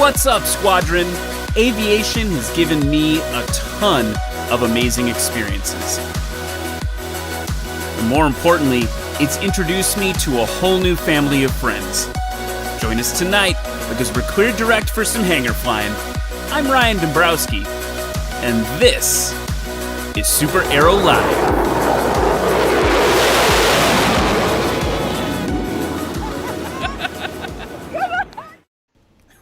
What's up, Squadron? Aviation has given me a ton of amazing experiences. And more importantly, it's introduced me to a whole new family of friends. Join us tonight because we're cleared direct for some hangar flying. I'm Ryan Dembroski, and this is SuperAero Live.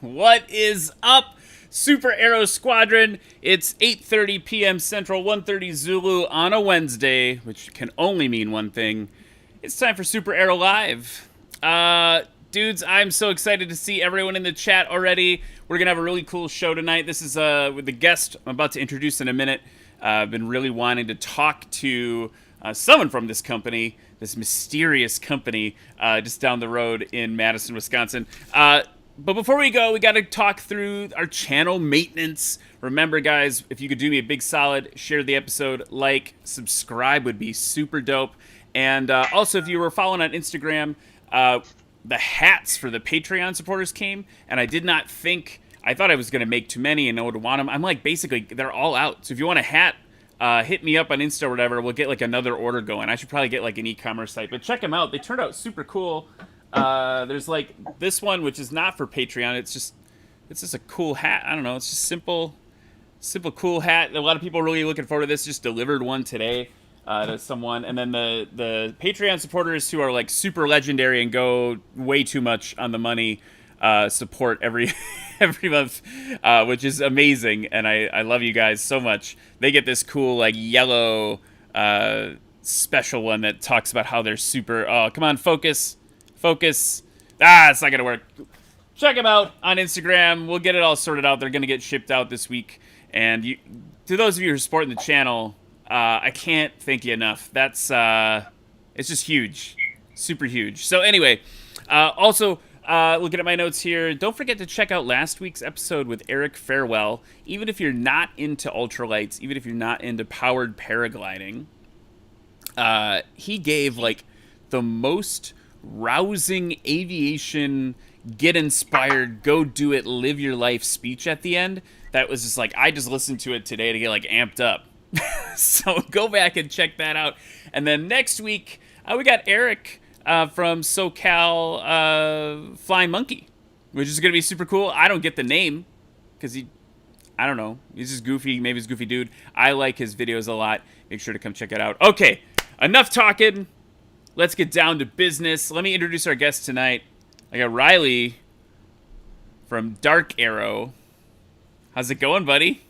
What is up, SuperAero Squadron? It's 8:30 p.m. Central, 1:30 Zulu on a Wednesday, which can only mean one thing. It's time for SuperAero Live. Dudes, I'm so excited to see everyone in the chat already. We're going to have a really cool show tonight. This is with the guest I'm about to introduce in a minute. I've been really wanting to talk to someone from this company, this mysterious company just down the road in Madison, Wisconsin. But before we go, we got to talk through our channel maintenance. Remember, guys, if you could do me a big solid, share the episode, like, subscribe would be super dope. And also, if you were following on Instagram, the hats for the Patreon supporters came, and I did not think, I thought I was going to make too many and I would want them. I'm like, basically, they're all out. So if you want a hat, hit me up on Insta or whatever. We'll get like another order going. I should probably get like an e-commerce site. But check them out. They turned out super cool. There's like this one, which is not for Patreon. It's just a cool hat. I don't know. It's just simple, cool hat. A lot of people are really looking forward to this. Just delivered one today to someone. And then the Patreon supporters who are like super legendary and go way too much on the money support every month, which is amazing. And I love you guys so much. They get this cool like yellow special one that talks about how they're super. Oh, come on, focus. It's not gonna work. Check them out on Instagram. We'll get it all sorted out. They're gonna get shipped out this week. And to those of you who are supporting the channel, I can't thank you enough. That's it's just huge, super huge. So anyway, also looking at my notes here, don't forget to check out last week's episode with Eric Farewell. Even if you're not into ultralights, even if you're not into powered paragliding, he gave like the most rousing aviation, get inspired, go do it, live your life speech at the end. That was just like, I just listened to it today to get like amped up. So go back and check that out. And then next week, we got Eric from SoCal Flying Monkey, which is going to be super cool. I don't get the name because I don't know. He's just goofy. Maybe he's a goofy dude. I like his videos a lot. Make sure to come check it out. Okay, enough talking. Let's get down to business. Let me introduce our guest tonight. I got Ryley from DarkAero. How's it going, buddy?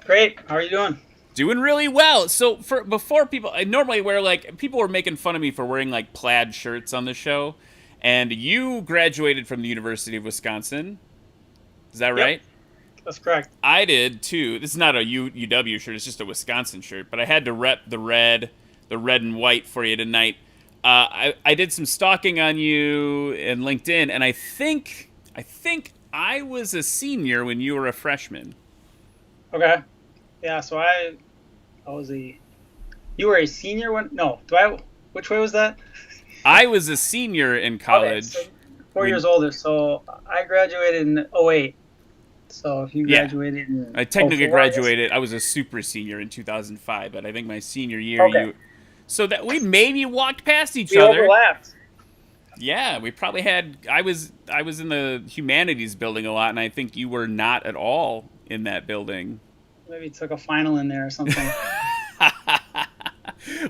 Great. How are you doing? Doing really well. So before people, I normally wear like, people were making fun of me for wearing like plaid shirts on the show. And you graduated from the University of Wisconsin. Is that right? That's correct. I did too. This is not a UW shirt. It's just a Wisconsin shirt. But I had to rep the red and white for you tonight. I did some stalking on you in LinkedIn, and I think I was a senior when you were a freshman. Okay. Yeah, so you were a senior when, which way was that? I was a senior in college. Okay, so 4 years older, so I graduated in 2008. So if you graduated in I technically graduated, I was a super senior in 2005, but I think my senior year, so that we maybe walked past each other. We overlapped. Yeah, we probably had. I was in the humanities building a lot, and I think you were not at all in that building. Maybe took a final in there or something.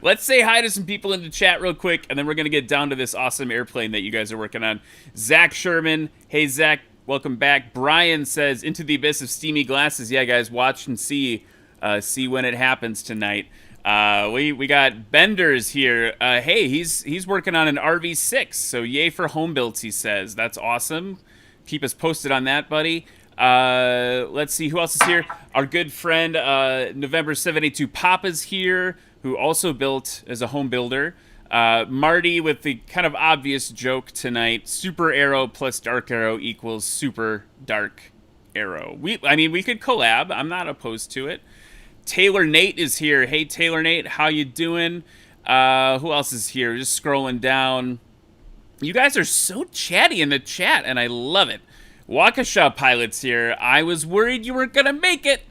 Let's say hi to some people in the chat real quick, and then we're gonna get down to this awesome airplane that you guys are working on. Zach Sherman, hey Zach, welcome back. Brian says, "Into the abyss of steamy glasses." Yeah, guys, watch and see when it happens tonight. We got Benders here. Hey, he's working on an RV6, so yay for Homebuilt, he says. That's awesome. Keep us posted on that, buddy. Let's see, who else is here? Our good friend, November 782 Papa's here, who also built as a home builder. Marty with the kind of obvious joke tonight, SuperAero plus DarkAero equals Super Dark Arrow. We could collab. I'm not opposed to it. Taylor Nate is here. Hey, Taylor Nate, how you doing? Who else is here? Just scrolling down. You guys are so chatty in the chat, and I love it. Waukesha Pilot's here. I was worried you weren't gonna make it.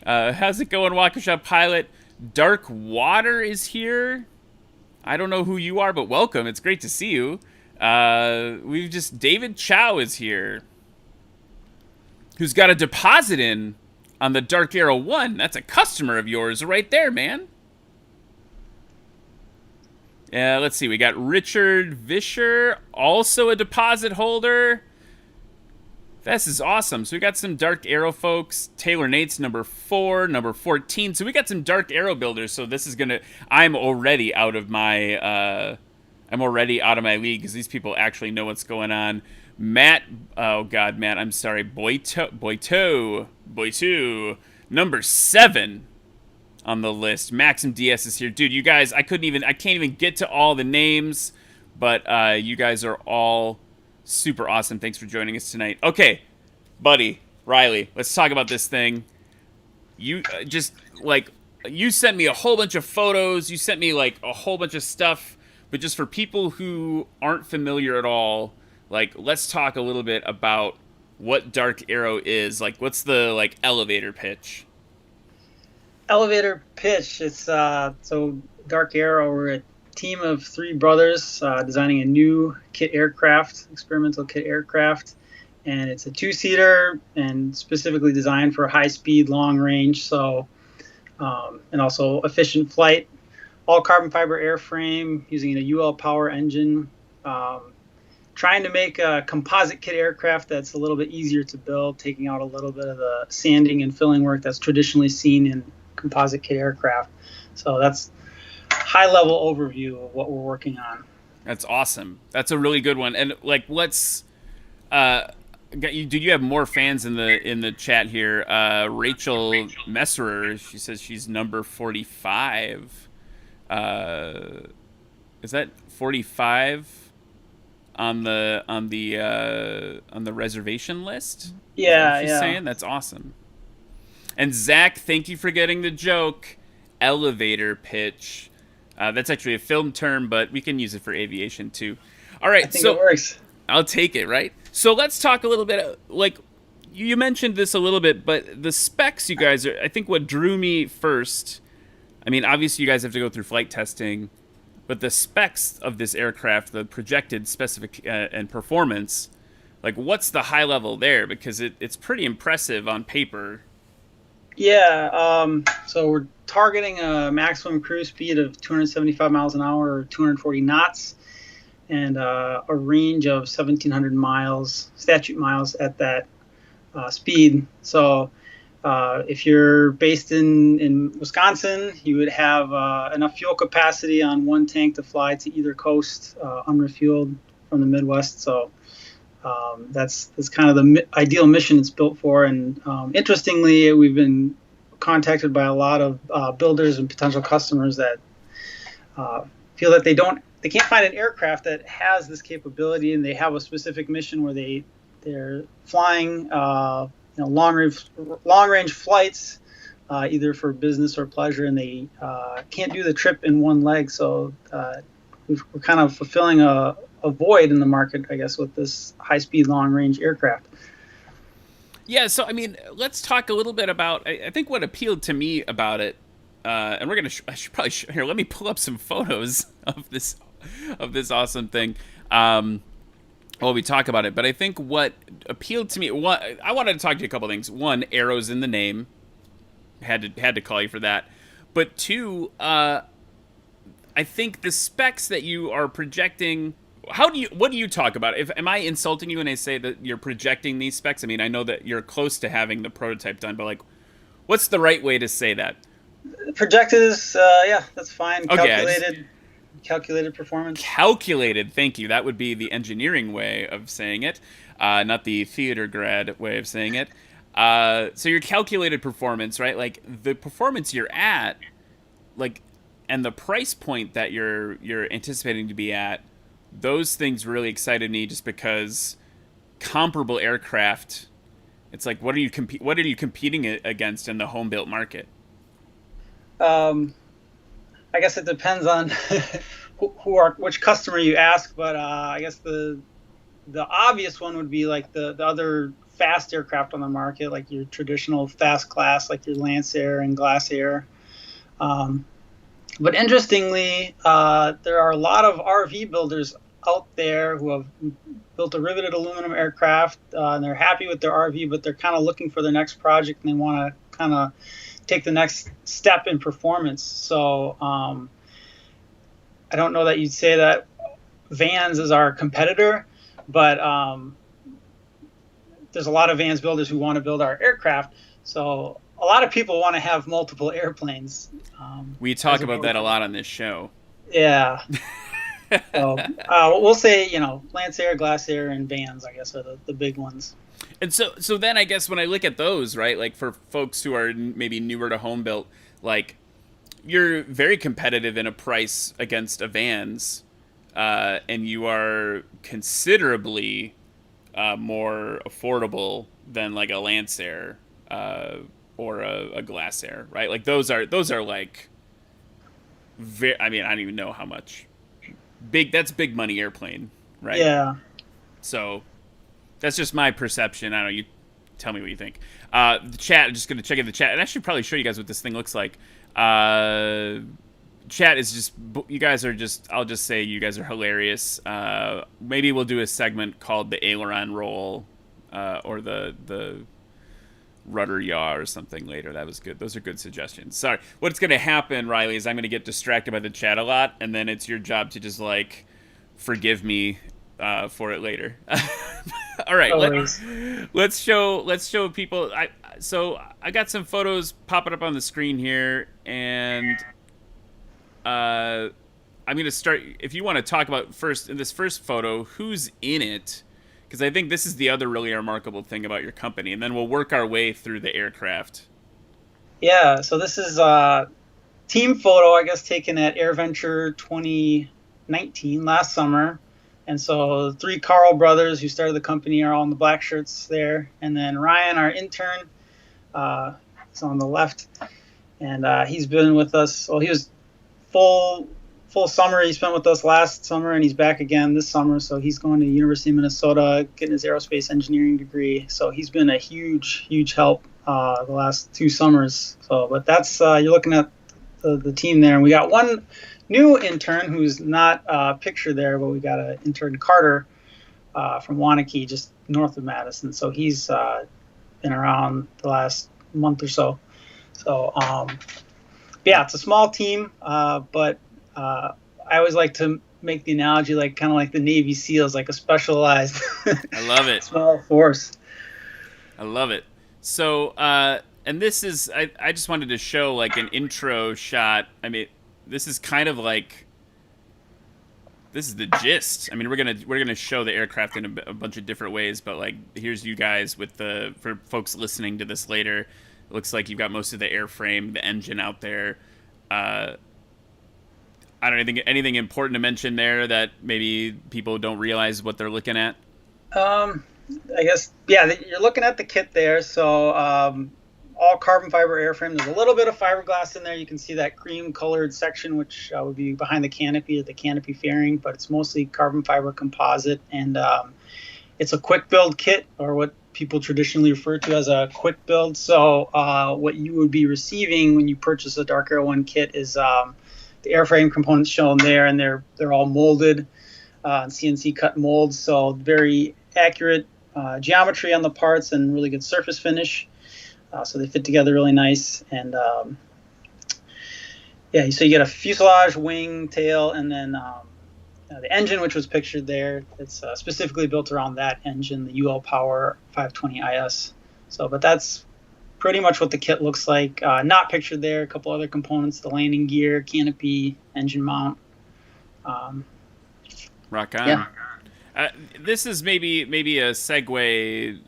How's it going, Waukesha Pilot? Dark Water is here. I don't know who you are, but welcome. It's great to see you. David Chow is here, who's got a deposit in on the DarkAero 1. That's a customer of yours right there, man. Let's see. We got Richard Vischer, also a deposit holder. This is awesome. So we got some DarkAero folks. Taylor Nate's number 4, number 14. So we got some DarkAero builders. So this is gonna. I'm already out of my league because these people actually know what's going on. Matt. Oh God, Matt. I'm sorry. Boito. Number 7 on the list. Maxim DS is here, dude. You guys, I can't even get to all the names, but you guys are all super awesome. Thanks for joining us tonight. Okay, buddy, Riley, let's talk about this thing. You you sent me a whole bunch of photos. You sent me like a whole bunch of stuff, but just for people who aren't familiar at all, like, let's talk a little bit about what DarkAero is. Like, what's the elevator pitch? Elevator pitch. It's so DarkAero, we're a team of 3 brothers designing a new experimental kit aircraft, and it's a 2-seater and specifically designed for high speed, long range, so and also efficient flight. All carbon fiber airframe using a UL power engine. Trying to make a composite kit aircraft that's a little bit easier to build, taking out a little bit of the sanding and filling work that's traditionally seen in composite kit aircraft. So that's high level overview of what we're working on. That's awesome. That's a really good one. And let's did you have more fans in the chat here? Rachel Messerer, she says she's number 45. Is that 45 on the reservation list? Yeah, she's saying that's awesome. And Zach, thank you for getting the joke. Elevator pitch. That's actually a film term, but we can use it for aviation too. All right, I think it works. I'll take it, right? So let's talk a little bit. You mentioned this a little bit, but the specs, you guys are. I think what drew me first. I mean, obviously, you guys have to go through flight testing, but the specs of this aircraft, the projected specific and performance, what's the high level there? Because it's pretty impressive on paper. Yeah, so we're targeting a maximum cruise speed of 275 miles an hour or 240 knots and a range of 1,700 miles, statute miles at that speed. So if you're based in Wisconsin, you would have enough fuel capacity on one tank to fly to either coast unrefueled from the Midwest. So that's kind of the ideal mission it's built for. And interestingly, we've been contacted by a lot of builders and potential customers that feel that they can't find an aircraft that has this capability, and they have a specific mission where they're flying long range flights either for business or pleasure, and they can't do the trip in one leg. So we're kind of fulfilling a void in the market, I guess, with this high-speed, long-range aircraft. Yeah, so, I mean, let's talk a little bit about, I think what appealed to me about it, and we're going to, I should probably, here, let me pull up some photos of this awesome thing while we talk about it. But I think what appealed to me, I wanted to talk to you a couple things. One, arrows in the name. Had to call you for that. But 2, I think the specs that you are projecting... What do you talk about? Am I insulting you when I say that you're projecting these specs? I mean, I know that you're close to having the prototype done, but what's the right way to say that? Projected is, yeah, that's fine. Okay, calculated performance. Calculated, thank you. That would be the engineering way of saying it, not the theater grad way of saying it. So your calculated performance, right? The performance you're at, and the price point that you're anticipating to be at, those things really excited me just because comparable aircraft, it's what are you competing against in the home built market? I guess it depends on which customer you ask, but I guess the the obvious one would be like the other fast aircraft on the market, like your traditional fast class, like your Lancer and Glacier. But interestingly, there are a lot of RV builders out there who have built a riveted aluminum aircraft, and they're happy with their RV, but they're kind of looking for their next project, and they want to kind of take the next step in performance. So I don't know that you'd say that Vans is our competitor, but there's a lot of Vans builders who want to build our aircraft. So a lot of people want to have multiple airplanes. We talk about that a lot on this show. Yeah. So we'll say, Lancer, Glacier, and Vans, I guess, are the big ones. And so then I guess when I look at those, right, like for folks who are maybe newer to Homebuilt, like you're very competitive in a price against a Vans, and you are considerably more affordable than like a Lancer or a Glacier, right? Like those are like, I don't even know how much. That's big money airplane, right? Yeah. So that's just my perception. I don't know. You tell me what you think. The chat, I'm just going to check in the chat. And I should probably show you guys what this thing looks like. Chat is just, you guys are just, I'll just say you guys are hilarious. Maybe we'll do a segment called the aileron roll or the rudder yaw or something later. That was good. Those are good suggestions. Sorry. What's going to happen, Ryley, is I'm going to get distracted by the chat a lot, and then it's your job to just like forgive me for it later. All right, let's show people. So I got some photos popping up on the screen here, and I'm going to start. If you want to talk about in this first photo, who's in it? Because I think this is the other really remarkable thing about your company, and then we'll work our way through the aircraft. Yeah, so this is a team photo, I guess, taken at AirVenture 2019, last summer. And so the three Karl brothers who started the company are all in the black shirts there. And then Ryan, our intern, is on the left. And he's been with us. Well, he was full summer. He spent with us last summer, and he's back again this summer. So he's going to the University of Minnesota, getting his aerospace engineering degree. So he's been a huge help the last 2 summers. So, but that's you're looking at the team there, and we got one new intern who's not pictured there, but we got an intern, Carter, from Waunakee, just north of Madison. So he's been around the last month or so. So yeah, it's a small team, but I always like to make the analogy like kind of like the Navy SEALs, like a specialized I love it. small force. I love it. So and this is I just wanted to show like an intro shot. I mean, this is kind of like, this is the gist. I mean, we're gonna show the aircraft in a bunch of different ways, but like here's you guys with for folks listening to this later. It looks like you've got most of the airframe, the engine out there. I don't think anything important to mention there that maybe people don't realize what they're looking at. I guess, yeah, you're looking at the kit there. So all carbon fiber airframe. There's a little bit of fiberglass in there. You can see that cream colored section, which would be behind the canopy, or the canopy fairing, but it's mostly carbon fiber composite. And it's a quick build kit, or what people traditionally refer to as a quick build. So what you would be receiving when you purchase a DarkAero 1 kit is the airframe components shown there, and they're all molded, CNC cut molds, so very accurate geometry on the parts and really good surface finish. So they fit together really nice. And yeah, so you get a fuselage, wing, tail, and then the engine, which was pictured there. It's specifically built around that engine, the UL Power 520 IS. So, but that's pretty much what the kit looks like. Not pictured there. A couple other components: the landing gear, canopy, engine mount. Rock on. Yeah. This is maybe a segue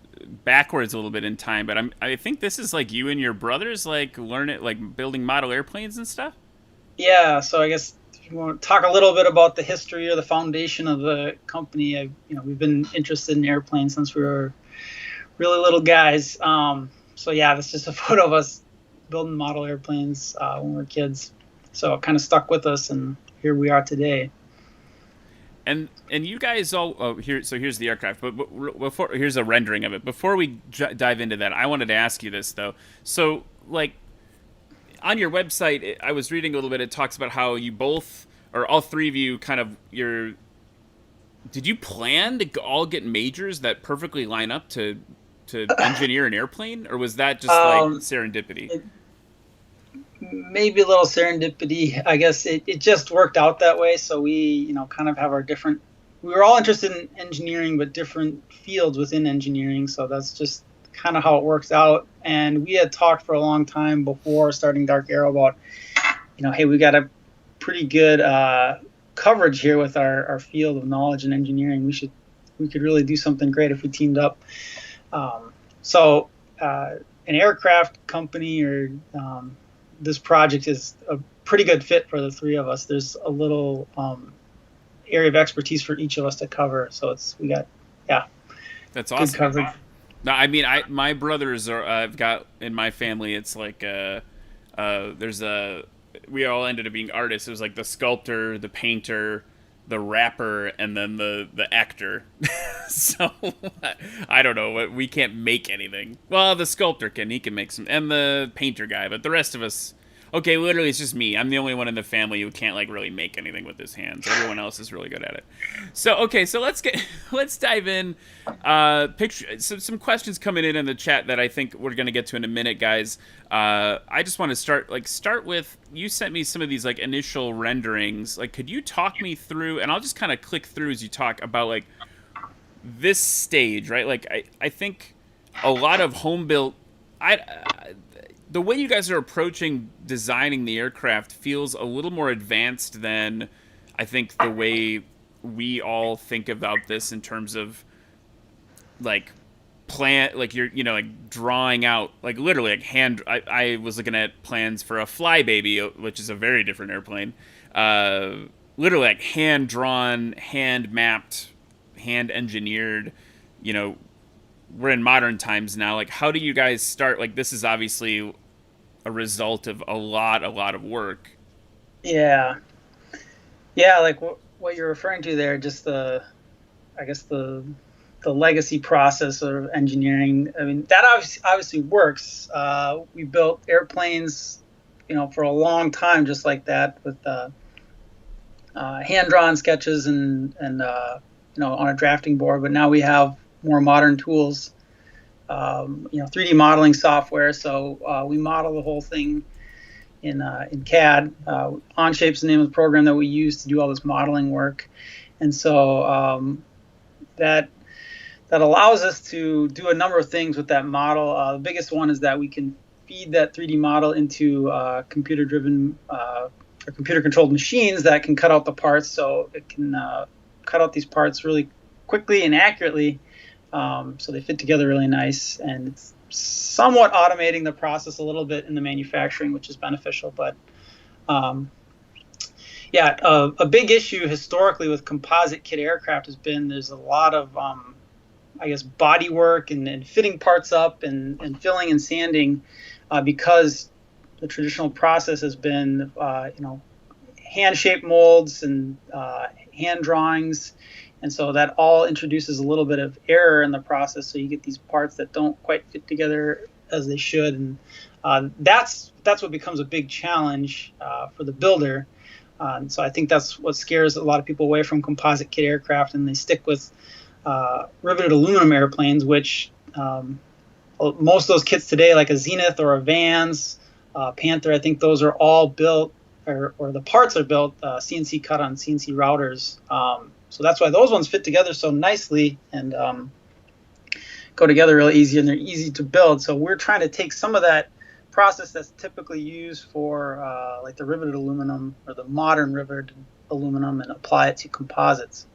backwards a little bit in time, but I think this is like you and your brothers like building model airplanes and stuff. Yeah. So I guess if you want to talk a little bit about the history or the foundation of the company. We've been interested in airplanes since we were really little guys. So yeah, that's just a photo of us building model airplanes when we were kids. So it kind of stuck with us, and here we are today. And you guys all here. So here's the aircraft, but before here's a rendering of it. Before we dive into that, I wanted to ask you this though. So like on your website, I was reading a little bit. It talks about how you both or all three of you kind of your. Did you plan to all get majors that perfectly line up to engineer an airplane, or was that just like serendipity? Maybe a little serendipity. I guess it just worked out that way. So we, kind of have our different. We were all interested in engineering, but different fields within engineering. So that's just kind of how it works out. And we had talked for a long time before starting DarkAero about, hey, we got a pretty good coverage here with our field of knowledge and engineering. We could really do something great if we teamed up. So an aircraft company or this project is a pretty good fit for the three of us. There's a little area of expertise for each of us to cover. So we got that's awesome. Good coverage. No, I mean, my brothers are. I've got in my family. It's like we all ended up being artists. It was like the sculptor, the painter, the rapper, and then the actor. So I don't know. We can't make anything. Well, the sculptor can. He can make some, and the painter guy. But the rest of us, okay, literally, it's just me. I'm the only one in the family who can't like really make anything with his hands. Everyone else is really good at it. So okay, so let's dive in. Some questions coming in the chat that I think we're gonna get to in a minute, guys. I just want to start with, you sent me some of these like initial renderings. Like, could you talk me through, and I'll just kind of click through as you talk about like this stage, right? Like I think a lot of Homebuilt, the way you guys are approaching designing the aircraft feels a little more advanced than I think the way we all think about this in terms of like plan, like you're like drawing out, like literally like hand. I was looking at plans for a Flybaby, which is a very different airplane. Literally like hand drawn, hand mapped, hand engineered. We're in modern times now. Like, how do you guys start? Like, this is obviously a result of a lot of work. Yeah, like what you're referring to there, just the legacy process of engineering. I mean, that obviously works. We built airplanes, for a long time, just like that, with hand-drawn sketches and on a drafting board. But now we have more modern tools, 3D modeling software. So we model the whole thing in CAD. Onshape's the name of the program that we use to do all this modeling work, and so that allows us to do a number of things with that model. The biggest one is that we can feed that 3D model into computer-driven or computer-controlled machines that can cut out the parts. So it can cut out these parts really quickly and accurately, so they fit together really nice. And it's somewhat automating the process a little bit in the manufacturing, which is beneficial. But a big issue historically with composite kit aircraft has been there's a lot of body work and fitting parts up and filling and sanding because the traditional process has been hand-shaped molds and hand drawings. And so that all introduces a little bit of error in the process. So you get these parts that don't quite fit together as they should. And that's what becomes a big challenge for the builder. So I think that's what scares a lot of people away from composite kit aircraft, and they stick with riveted aluminum airplanes, which most of those kits today, like a Zenith or a Vans, Panther, I think those are all built, or the parts are built CNC cut on CNC routers. So that's why those ones fit together so nicely and go together really easy, and they're easy to build. So we're trying to take some of that process that's typically used for like the riveted aluminum or the modern riveted aluminum and apply it to composites.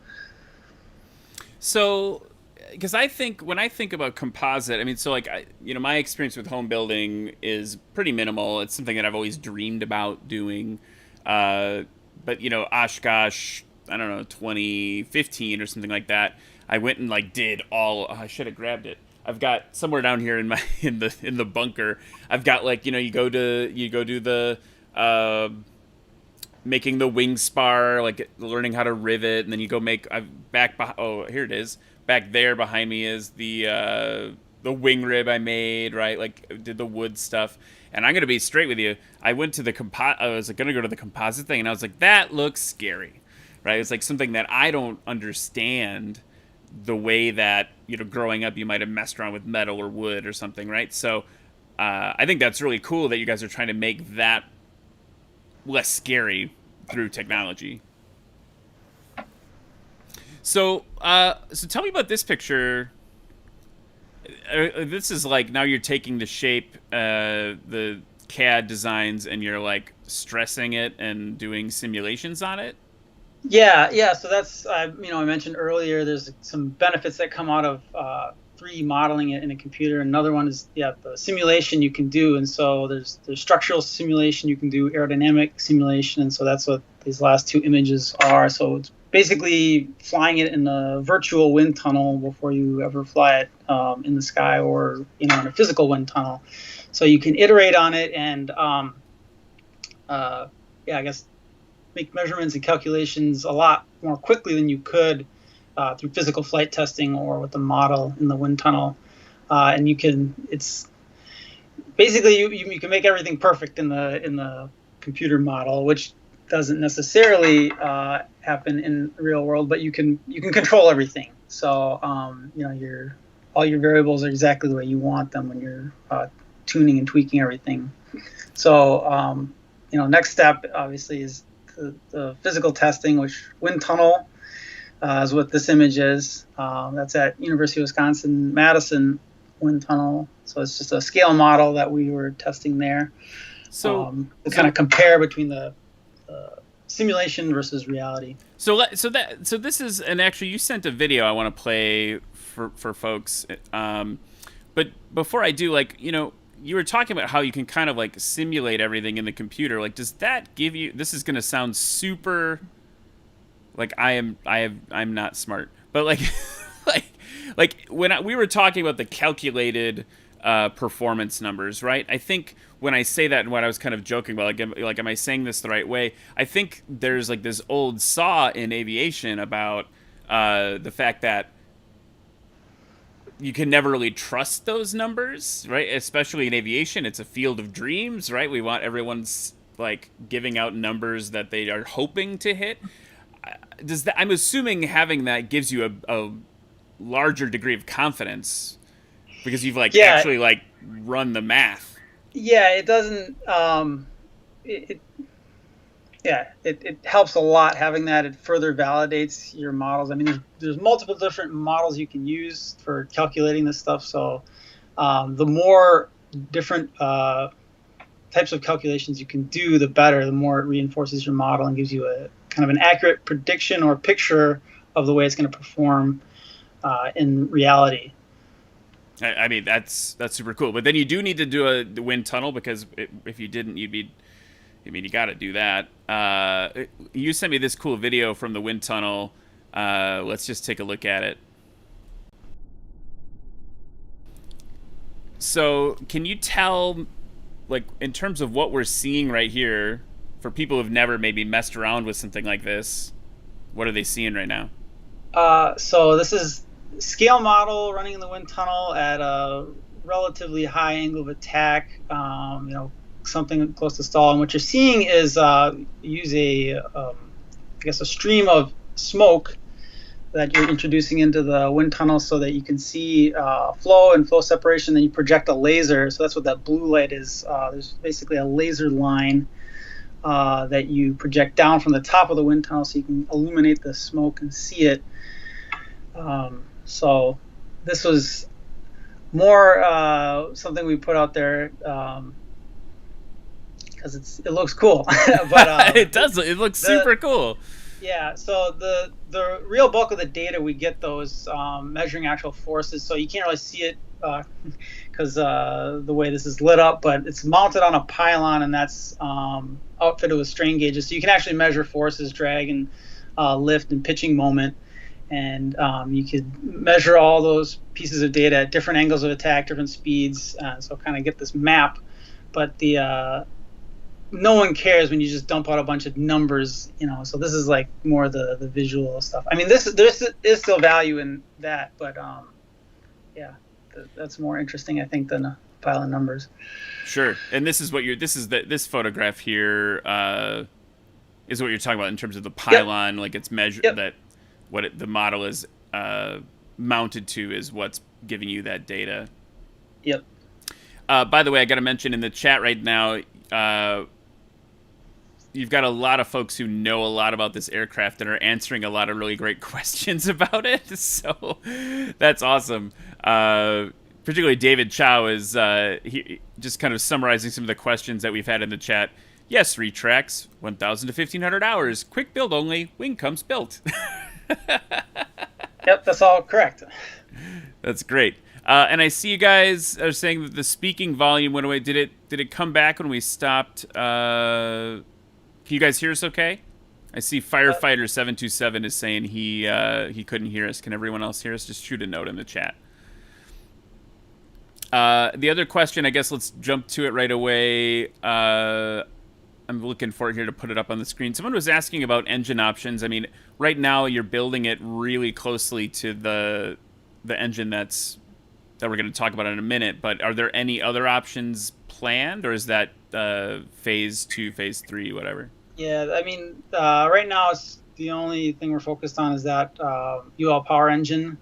So, because when I think about composite, I mean, so like, my experience with home building is pretty minimal. It's something that I've always dreamed about doing. But, Oshkosh, I don't know, 2015 or something like that, I went and like did I should have grabbed it. I've got somewhere down here in the bunker. I've got like, you go do the making the wing spar, like learning how to rivet, and then you go make here it is. Back there behind me is the wing rib I made, right? Like did the wood stuff. And I'm gonna be straight with you. I went to I was gonna go to the composite thing, and I was like, that looks scary, right? It's like something that I don't understand the way that, you know, growing up you might have messed around with metal or wood or something, right? So I think that's really cool that you guys are trying to make that less scary through technology. So so tell me about this picture. This is like, now you're taking the shape, the CAD designs, and you're like stressing it and doing simulations on it. Yeah. So that's, I mentioned earlier, there's some benefits that come out of 3D modeling it in a computer. Another one is, the simulation you can do. And so there's structural simulation, you can do aerodynamic simulation. And so that's what these last two images are. So it's basically flying it in a virtual wind tunnel before you ever fly it in the sky, or, in a physical wind tunnel. So you can iterate on it and, I guess, make measurements and calculations a lot more quickly than you could through physical flight testing or with the model in the wind tunnel. And it's basically you can make everything perfect in the computer model, which doesn't necessarily happen in the real world, but you can control everything. So all your variables are exactly the way you want them when you're tuning and tweaking everything. So next step obviously is the physical testing, which wind tunnel is what this image is. That's at University of Wisconsin-Madison wind tunnel. So it's just a scale model that we were testing there. So to kind of compare between the simulation versus reality. So this is, and actually you sent a video I want to play for folks. But before I do, you were talking about how you can kind of like simulate everything in the computer. Like, does that give you, this is going to sound super, like I'm not smart, but like when we were talking about the calculated performance numbers, right? I think when I say that, and what I was kind of joking about, like, am I saying this the right way? I think there's like this old saw in aviation about the fact that you can never really trust those numbers, right? Especially in aviation, it's a field of dreams, right? We want everyone's like giving out numbers that they are hoping to hit. I'm assuming having that gives you a larger degree of confidence because you've actually like run the math. Yeah, it doesn't. It helps a lot having that. It further validates your models. I mean, there's multiple different models you can use for calculating this stuff. So the more different types of calculations you can do, the better. The more it reinforces your model and gives you a kind of an accurate prediction or picture of the way it's going to perform in reality. I mean, that's super cool. But then you do need to do the wind tunnel, because if you didn't, you got to do that. You sent me this cool video from the wind tunnel. Let's just take a look at it. So can you tell, like, in terms of what we're seeing right here, for people who've never maybe messed around with something like this, what are they seeing right now? So this is scale model running in the wind tunnel at a relatively high angle of attack, something close to stall. And what you're seeing is use a stream of smoke that you're introducing into the wind tunnel so that you can see flow and flow separation. Then you project a laser. So that's what that blue light is. There's basically a laser line that you project down from the top of the wind tunnel so you can illuminate the smoke and see it. So this was more something we put out there because it looks cool. But it does. It looks super cool. Yeah. So the real bulk of the data we get those measuring actual forces. So you can't really see it because the way this is lit up, but it's mounted on a pylon and that's outfitted with strain gauges. So you can actually measure forces, drag and lift and pitching moment. And you could measure all those pieces of data at different angles of attack, different speeds, so kind of get this map. But the no one cares when you just dump out a bunch of numbers, So this is like more the visual stuff. I mean, this is still value in that, but yeah, that's more interesting, I think, than a pile of numbers. Sure. And this photograph here is what you're talking about in terms of the Yep. pylon, like it's measured Yep. that the model is mounted to is what's giving you that data. Yep. By the way, I got to mention in the chat right now, you've got a lot of folks who know a lot about this aircraft and are answering a lot of really great questions about it. So that's awesome. Particularly David Chow is he just kind of summarizing some of the questions that we've had in the chat. Yes, retracts, 1,000 to 1,500 hours, quick build only, wing comes built. Yep, that's all correct. That's great. And I see you guys are saying that the speaking volume went away. Did it come back when we stopped? Can you guys hear us okay? I see Firefighter 727 is saying he couldn't hear us. Can everyone else hear us? Just shoot a note in the chat. The other question, I guess let's jump to it right away. I'm looking for it here to put it up on the screen. Someone was asking about engine options. I mean, right now you're building it really closely to the engine that we're going to talk about in a minute. But are there any other options planned, or is that phase 2, phase 3, whatever? Yeah, I mean, right now it's the only thing we're focused on is that UL power engine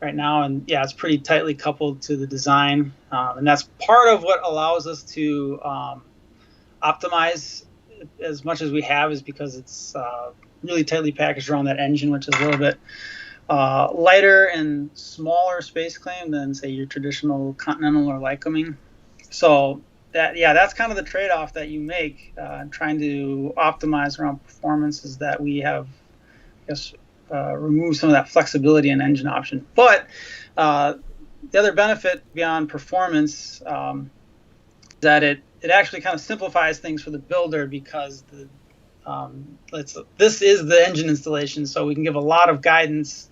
right now, and yeah, it's pretty tightly coupled to the design, and that's part of what allows us to optimize as much as we have, is because it's really tightly packaged around that engine, which is a little bit lighter and smaller space claim than, say, your traditional Continental or Lycoming. So that's kind of the trade-off that you make trying to optimize around performance, is that we have, I guess, remove some of that flexibility in engine option. But the other benefit beyond performance that it actually kind of simplifies things for the builder, because this is the engine installation, so we can give a lot of guidance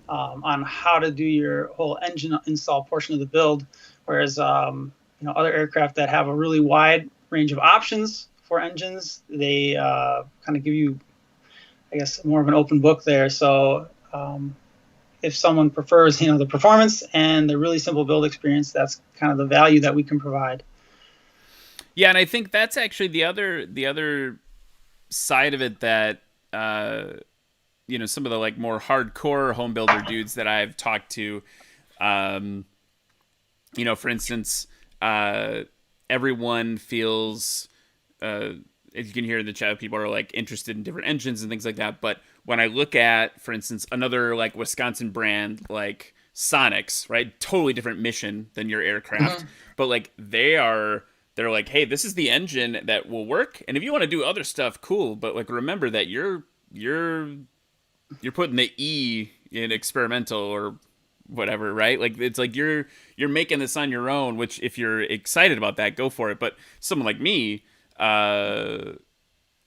on how to do your whole engine install portion of the build, whereas other aircraft that have a really wide range of options for engines, they kind of give you, I guess, more of an open book there. So if someone prefers, the performance and the really simple build experience, that's kind of the value that we can provide. Yeah, and I think that's actually the other side of it that some of the like more hardcore home builder dudes that I've talked to, for instance, everyone feels, as you can hear in the chat, people are like interested in different engines and things like that. But when I look at, for instance, another like Wisconsin brand like Sonics, right, totally different mission than your aircraft, but like they're like, hey, this is the engine that will work, and if you want to do other stuff, cool, but like remember that you're putting the E in experimental or whatever, right? Like it's like you're making this on your own, which if you're excited about that, go for it. But someone like me, I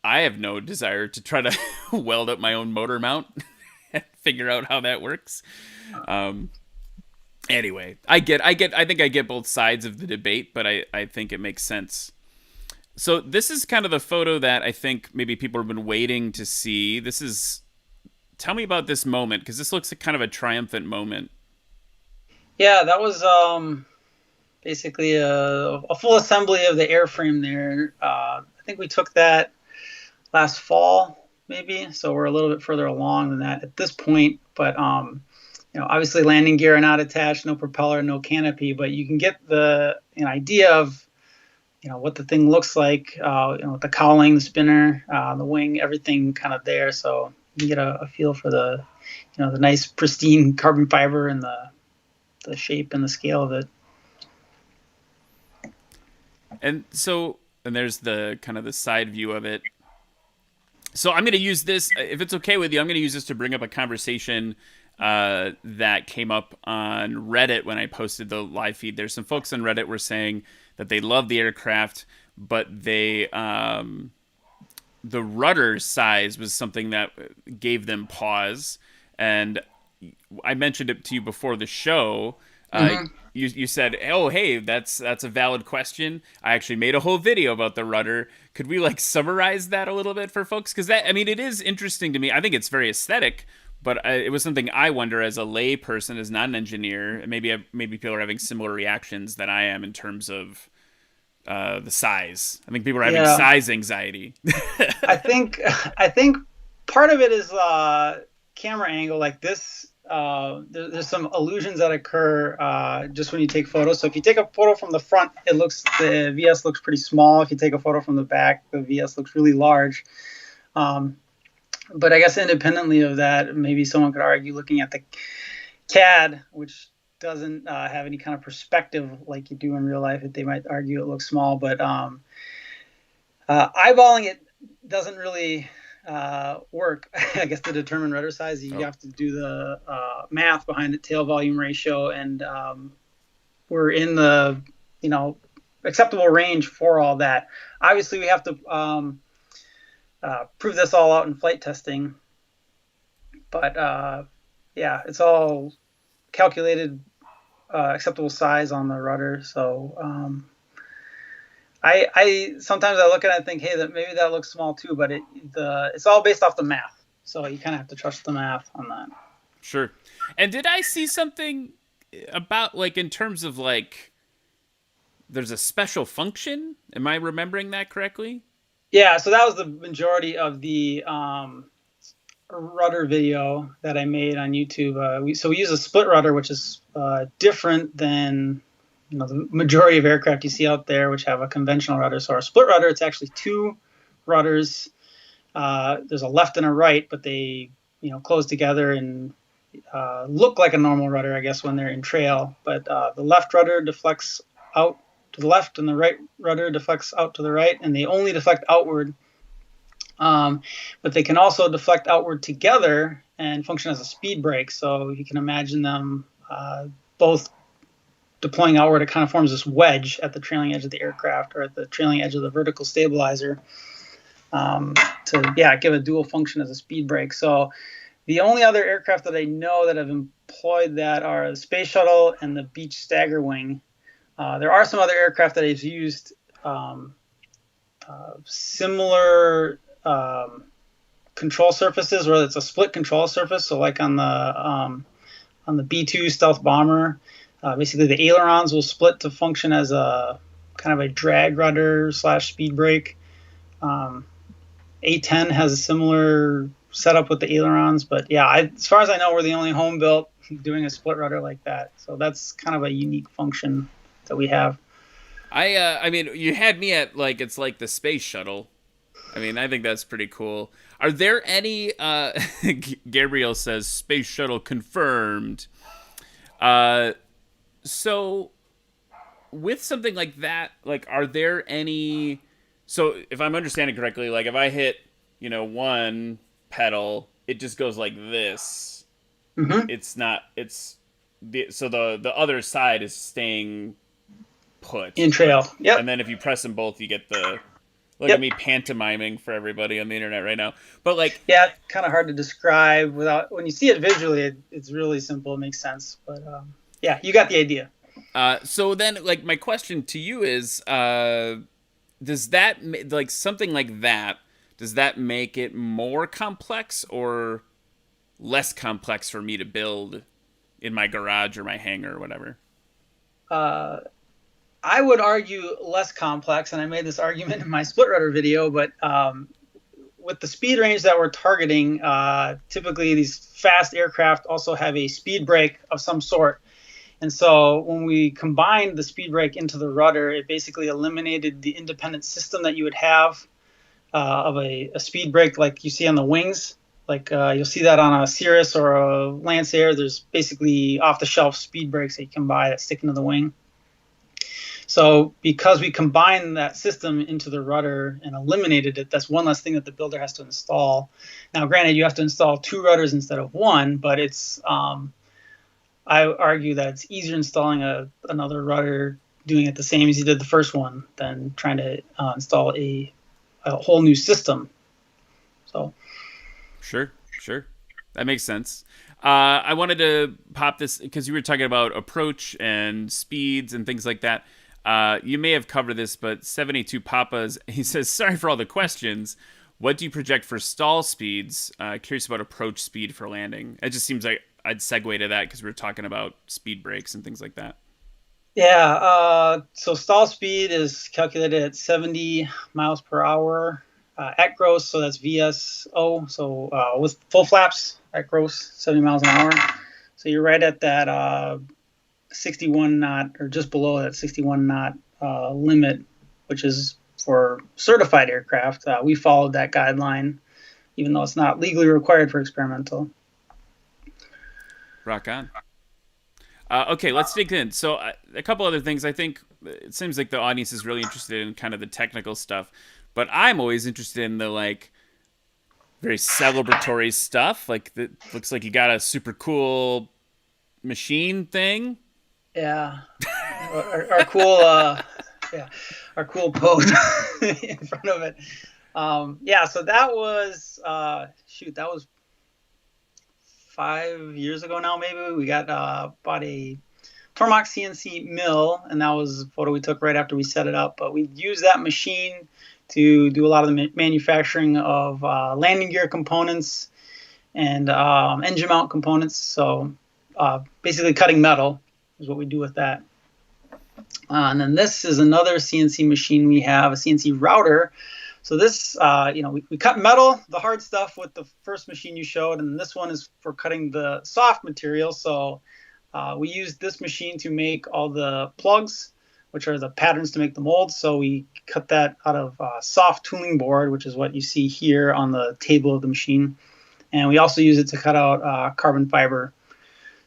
have no desire to try to weld up my own motor mount and figure out how that works. Anyway, I think I get both sides of the debate, but I think it makes sense. So this is kind of the photo that I think maybe people have been waiting to see. Tell me about this moment, because this looks like kind of a triumphant moment. Yeah, that was basically a full assembly of the airframe there. I think we took that last fall, maybe, so we're a little bit further along than that at this point. But obviously landing gear are not attached, no propeller, no canopy, but you can get an idea of what the thing looks like, with the cowling, the spinner, the wing, everything kind of there. So you can get a feel for the the nice pristine carbon fiber and the shape and the scale of it. And there's the kind of the side view of it. So I'm going to use this, if it's okay with you, I'm going to use this to bring up a conversation that came up on Reddit when I posted the live feed. There's some folks on Reddit were saying that they love the aircraft, but the rudder size was something that gave them pause. And I mentioned it to you before the show. you said, oh, hey, that's a valid question. I actually made a whole video about the rudder. Could we like summarize that a little bit for folks? Because that, I mean, it is interesting to me. I think it's very aesthetic, but it was something I wonder as a lay person, as not an engineer. Maybe people are having similar reactions that I am in terms of the size. I think people are having size anxiety. I think part of it is camera angle. Like this, there's some illusions that occur just when you take photos. So if you take a photo from the front, the VS looks pretty small. If you take a photo from the back, the VS looks really large. But I guess independently of that, maybe someone could argue looking at the CAD, which doesn't have any kind of perspective like you do in real life, they might argue it looks small. But eyeballing it doesn't really work, I guess, to determine rudder size. You have to do the math behind it, tail volume ratio, and we're in the acceptable range for all that. Obviously, we have to prove this all out in flight testing, but it's all calculated acceptable size on the rudder. So I sometimes I look at it and think, hey, maybe that looks small too, but it's all based off the math. So you kind of have to trust the math on that. Sure. And did I see something about, like, in terms of, like, there's a special function? Am I remembering that correctly? Yeah, so that was the majority of the rudder video that I made on YouTube. We use a split rudder, which is different than the majority of aircraft you see out there, which have a conventional rudder. So our split rudder, it's actually two rudders. There's a left and a right, but they close together and look like a normal rudder, I guess, when they're in trail. But the left rudder deflects out to the left, and the right rudder deflects out to the right, and they only deflect outward. But they can also deflect outward together and function as a speed brake. So you can imagine them both deploying outward. It kind of forms this wedge at the trailing edge of the aircraft, or at the trailing edge of the vertical stabilizer, to give a dual function as a speed brake. So the only other aircraft that I know that have employed that are the Space Shuttle and the Beech Stagger Wing. There are some other aircraft that have used similar control surfaces, where it's a split control surface. So like on the B-2 stealth bomber, basically the ailerons will split to function as a kind of a drag rudder / speed brake. A-10 has a similar setup with the ailerons, but as far as I know, we're the only home built doing a split rudder like that. So that's kind of a unique function that we have. I mean, you had me at, like, it's like the space shuttle. I mean, I think that's pretty cool. Are there any, Gabriel says, space shuttle confirmed. So with something like that, like, are there any, so if I'm understanding correctly, like, if I hit, one pedal, it just goes like this. Mm-hmm. So the other side is staying put in trail. Yep. And then if you press them both, you get the, look at me pantomiming for everybody on the internet right now. But like, kind of hard to describe when you see it visually, it's really simple. It makes sense. But you got the idea. So then, like, my question to you is, does that, like, something like that, does that make it more complex or less complex for me to build in my garage or my hangar or whatever? I would argue less complex, and I made this argument in my split rudder video, but with the speed range that we're targeting, typically these fast aircraft also have a speed brake of some sort. And so when we combined the speed brake into the rudder, it basically eliminated the independent system that you would have of a speed brake like you see on the wings. Like you'll see that on a Cirrus or a Lancer. There's basically off-the-shelf speed brakes that you can buy that stick into the wing. So because we combined that system into the rudder and eliminated it, that's one less thing that the builder has to install. Now, granted, you have to install two rudders instead of one, but it's I argue that it's easier installing another rudder doing it the same as you did the first one than trying to install a whole new system. So, sure, that makes sense. I wanted to pop this because you were talking about approach and speeds and things like that. You may have covered this, but 782 Papa's, he says, sorry for all the questions. What do you project for stall speeds? Curious about approach speed for landing. It just seems like I'd segue to that because we were talking about speed breaks and things like that. Yeah, so stall speed is calculated at 70 miles per hour at gross, so that's VSO. So with full flaps at gross, 70 miles an hour. So you're right at that 61 knot, or just below that 61 knot limit, which is for certified aircraft. We followed that guideline, even though it's not legally required for experimental. Rock on. Okay, let's dig in. So a couple other things. I think it seems like the audience is really interested in kind of the technical stuff, but I'm always interested in the like very celebratory stuff. Like that looks like you got a super cool machine thing. Yeah, our cool, our cool pose in front of it. Yeah, so that was that was 5 years ago now. Maybe we got bought a Tormach CNC mill, and that was a photo we took right after we set it up. But we used that machine to do a lot of the manufacturing of landing gear components and engine mount components. So basically cutting metal is what we do with that. And then this is another CNC machine we have, a CNC router. So this, we cut metal, the hard stuff, with the first machine you showed, and this one is for cutting the soft material. So we used this machine to make all the plugs, which are the patterns to make the molds. So we cut that out of soft tooling board, which is what you see here on the table of the machine. And we also use it to cut out carbon fiber.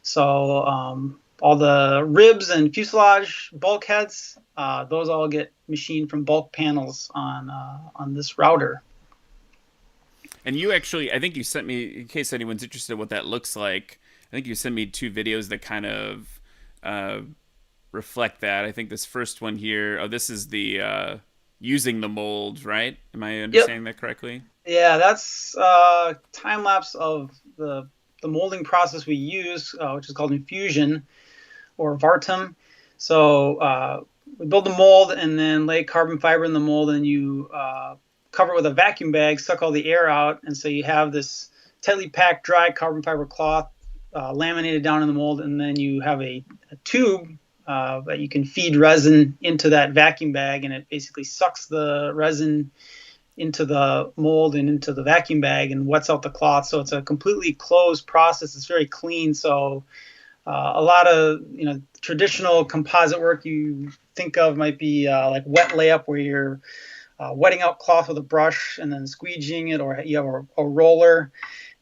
So all the ribs and fuselage bulkheads, those all get machined from bulk panels on this router. And you actually, I think you sent me, in case anyone's interested in what that looks like, I think you sent me 2 videos that kind of reflect that. I think this first one here, this is the using the mold, right? Am I understanding that correctly? Yeah, that's time lapse of the molding process we use, which is called infusion or Vartum. So we build the mold and then lay carbon fiber in the mold, and you cover it with a vacuum bag, suck all the air out, and so you have this tightly packed dry carbon fiber cloth laminated down in the mold, and then you have a tube that you can feed resin into that vacuum bag, and it basically sucks the resin into the mold and into the vacuum bag and wets out the cloth. So it's a completely closed process. It's very clean. So a lot of traditional composite work you think of might be like wet layup, where you're wetting out cloth with a brush and then squeegeeing it, or you have a roller.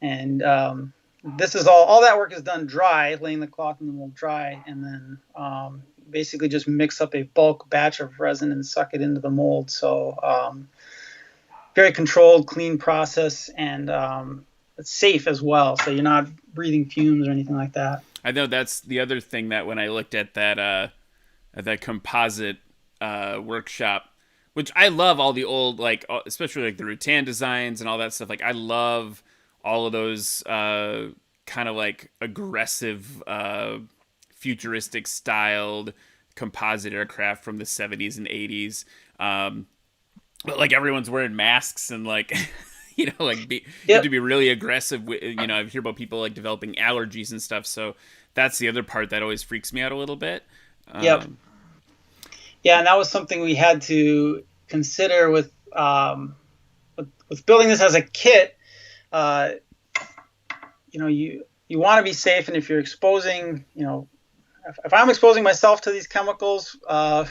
And this is all that work is done dry, laying the cloth in the mold dry, and then basically just mix up a bulk batch of resin and suck it into the mold. So very controlled, clean process, and it's safe as well. So you're not breathing fumes or anything like that. I know that's the other thing that when I looked at that composite workshop, which I love all the old, like especially like the rattan designs and all that stuff. Like I love all of those kind of like aggressive, futuristic styled composite aircraft from the 70s and 80s. But like everyone's wearing masks and like, you have to be really aggressive. I hear about people like developing allergies and stuff. So that's the other part that always freaks me out a little bit. Yep. Yeah, and that was something we had to consider with building this as a kit. You want to be safe, and if you're exposing, if I'm exposing myself to these chemicals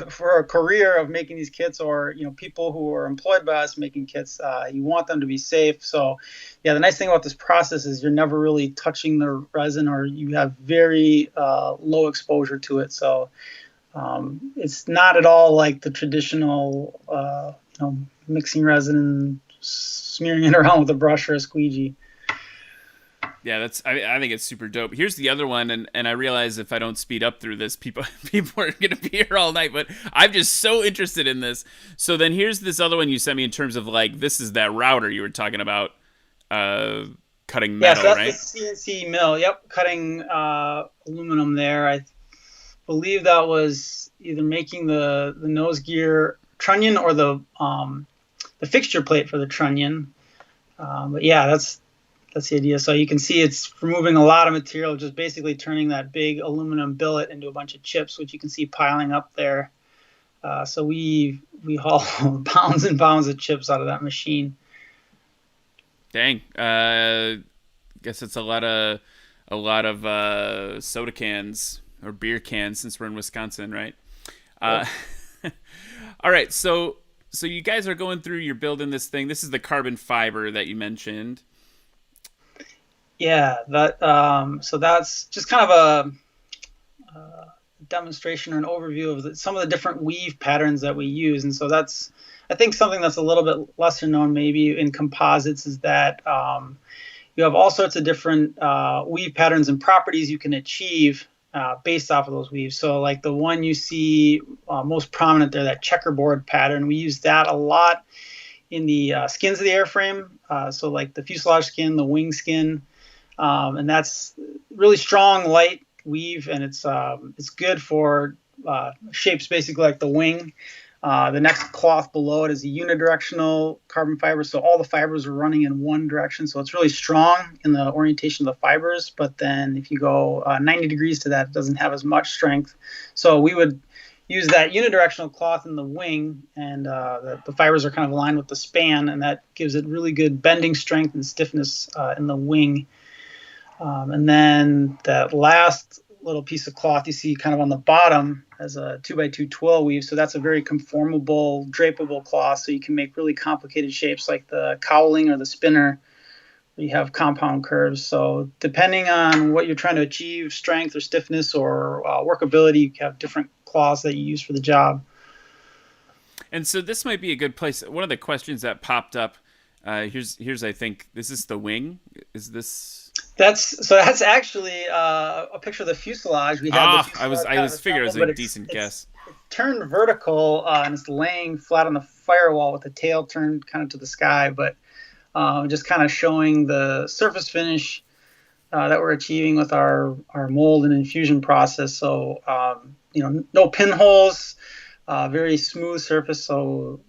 for a career of making these kits, or people who are employed by us making kits, you want them to be safe. So yeah, the nice thing about this process is you're never really touching the resin, or you have very low exposure to it. So it's not at all like the traditional mixing resin and smearing it around with a brush or a squeegee. Yeah, I think it's super dope. Here's the other one, and I realize if I don't speed up through this, people are going to be here all night, but I'm just so interested in this. So then here's this other one you sent me in terms of like, this is that router you were talking about, kind cutting Yeah, metal, so that's right? the CNC mill. Yep, cutting aluminum there. I believe that was either making the nose gear trunnion or the fixture plate for the trunnion. But yeah, that's the idea. So you can see it's removing a lot of material, just basically turning that big aluminum billet into a bunch of chips, which you can see piling up there. So we haul pounds and pounds of chips out of that machine. Dang. Guess it's a lot of soda cans or beer cans since we're in Wisconsin, right? Uh, all right, so you guys are going through. You're building this thing. This is the carbon fiber that you mentioned. Yeah, so that's just kind of a demonstration or an overview of some of the different weave patterns that we use. And so that's, I think, something that's a little bit lesser known maybe in composites is that you have all sorts of different weave patterns and properties you can achieve based off of those weaves. So like the one you see most prominent there, that checkerboard pattern, we use that a lot in the skins of the airframe. So like the fuselage skin, the wing skin, and that's really strong, light weave, and it's good for shapes basically like the wing. The next cloth below it is a unidirectional carbon fiber, so all the fibers are running in one direction, so it's really strong in the orientation of the fibers. But then if you go 90 degrees to that, it doesn't have as much strength. So we would use that unidirectional cloth in the wing, and the fibers are kind of aligned with the span, and that gives it really good bending strength and stiffness in the wing. And then that last little piece of cloth you see kind of on the bottom as a 2x2 twill weave. So that's a very conformable, drapable cloth. So you can make really complicated shapes like the cowling or the spinner. You have compound curves. So depending on what you're trying to achieve, strength or stiffness or workability, you have different cloths that you use for the job. And so this might be a good place. One of the questions that popped up. Here's I think this is the wing. Is this? That's actually a picture of the fuselage. We have. I was figuring it was a decent guess. It's turned vertical and it's laying flat on the firewall with the tail turned kind of to the sky, but just kind of showing the surface finish that we're achieving with our mold and infusion process. So no pinholes, very smooth surface. So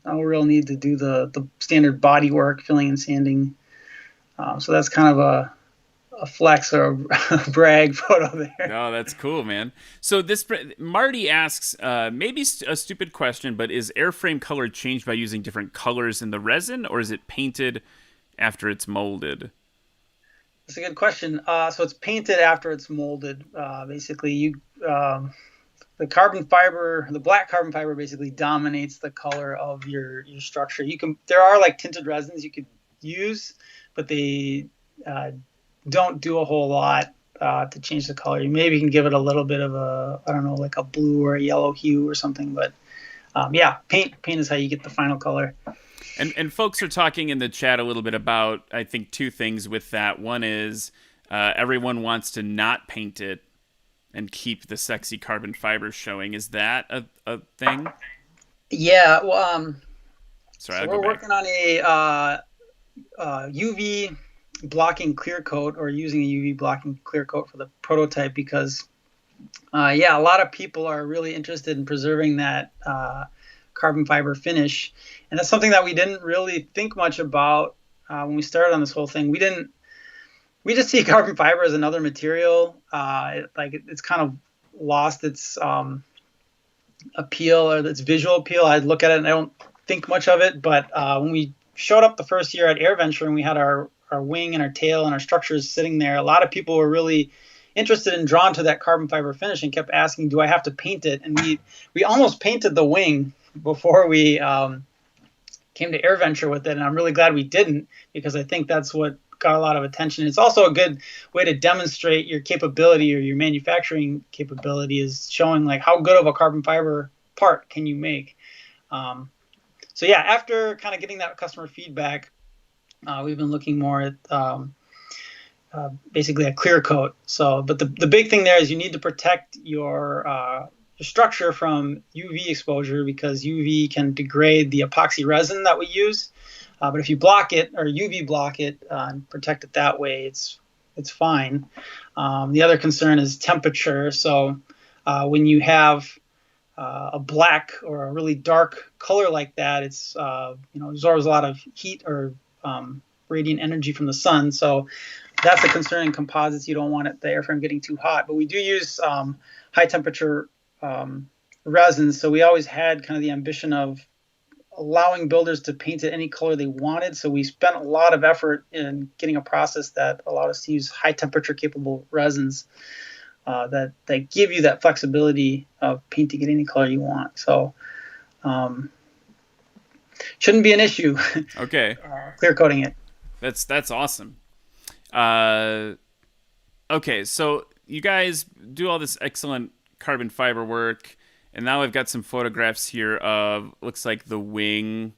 no real need to do the standard body work, filling and sanding. So that's kind of a flex or a brag photo there. No, that's cool, man. So this Marty asks, maybe a stupid question, but is airframe color changed by using different colors in the resin, or is it painted after it's molded? That's a good question. So it's painted after it's molded. Basically, the carbon fiber, the black carbon fiber, basically dominates the color of your structure. There are like tinted resins you could use, but they don't do a whole lot to change the color. You maybe can give it a little bit of like a blue or a yellow hue or something. But paint is how you get the final color. And folks are talking in the chat a little bit about, I think, two things with that. One is everyone wants to not paint it and keep the sexy carbon fibers showing. Is that a thing? Yeah. Well, sorry, so we're working on a UV blocking clear coat, or using a UV blocking clear coat for the prototype, because a lot of people are really interested in preserving that carbon fiber finish, and that's something that we didn't really think much about when we started on this whole thing. We just see carbon fiber as another material. It's kind of lost its appeal, or its visual appeal. I look at it and I don't think much of it, but when we showed up the first year at AirVenture and we had our wing and our tail and our structures sitting there, a lot of people were really interested and drawn to that carbon fiber finish and kept asking, do I have to paint it? And we almost painted the wing before we came to AirVenture with it, and I'm really glad we didn't, because I think that's what got a lot of attention. It's also a good way to demonstrate your capability, or your manufacturing capability, is showing like how good of a carbon fiber part can you make. After kind of getting that customer feedback, we've been looking more at basically a clear coat. But the big thing there is you need to protect your structure from UV exposure, because UV can degrade the epoxy resin that we use. But if you block it or UV block it and protect it that way, it's fine. The other concern is temperature. So when you have a black or a really dark color like that, it's absorbs a lot of heat or radiant energy from the sun. So that's a concern in composites. You don't want the airframe getting too hot. But we do use high temperature resins. So we always had kind of the ambition of allowing builders to paint it any color they wanted. So we spent a lot of effort in getting a process that allowed us to use high temperature capable resins that give you that flexibility of painting it any color you want. So shouldn't be an issue. Okay. Clear coating it. That's awesome. Okay, so you guys do all this excellent carbon fiber work. And now I've got some photographs here of, looks like the wing.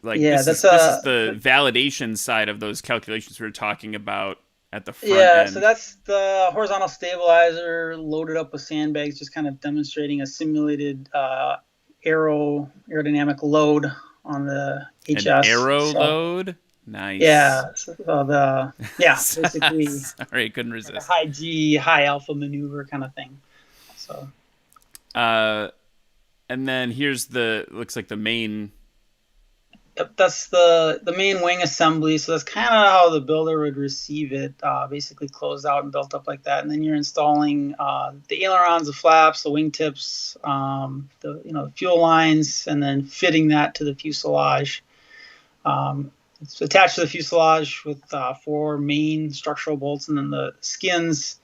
Like, yeah, this is the validation side of those calculations we were talking about at the front end. So that's the horizontal stabilizer loaded up with sandbags, just kind of demonstrating a simulated aerodynamic load on the HS. An aero load? Nice. Yeah. So basically. Sorry, couldn't resist. Like a high G, high alpha maneuver kind of thing. So. And then here's looks like the main. Yep, that's the main wing assembly. So that's kind of how the builder would receive it, basically closed out and built up like that. And then you're installing the ailerons, the flaps, the wingtips, the fuel lines, and then fitting that to the fuselage. It's attached to the fuselage with 4 main structural bolts, and then the skins.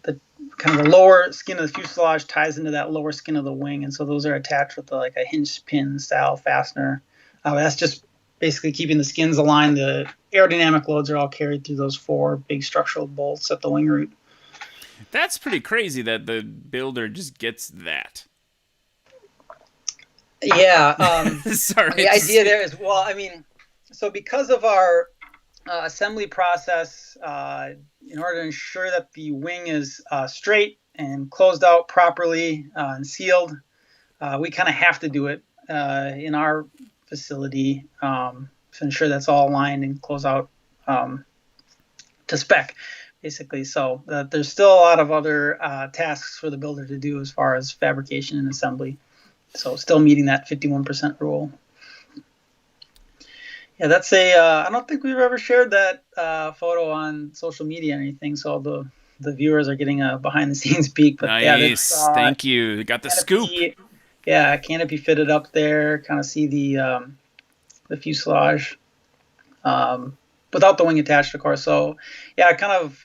The kind of the lower skin of the fuselage ties into that lower skin of the wing, and so those are attached with like a hinge pin style fastener. That's just basically keeping the skins aligned. The aerodynamic loads are all carried through those 4 big structural bolts at the wing root. That's pretty crazy that the builder just gets that. Yeah. Sorry. The idea there is, so because of our assembly process, in order to ensure that the wing is straight and closed out properly and sealed, we kind of have to do it in our facility to ensure that's all aligned and close out to spec, basically. So there's still a lot of other tasks for the builder to do as far as fabrication and assembly. So still meeting that 51% rule. Yeah, that's I don't think we've ever shared that photo on social media or anything, so the viewers are getting a behind-the-scenes peek. But nice, thank you. You got the scoop. Yeah, canopy fitted up there. Kind of see the fuselage without the wing attached, of course. So, yeah, kind of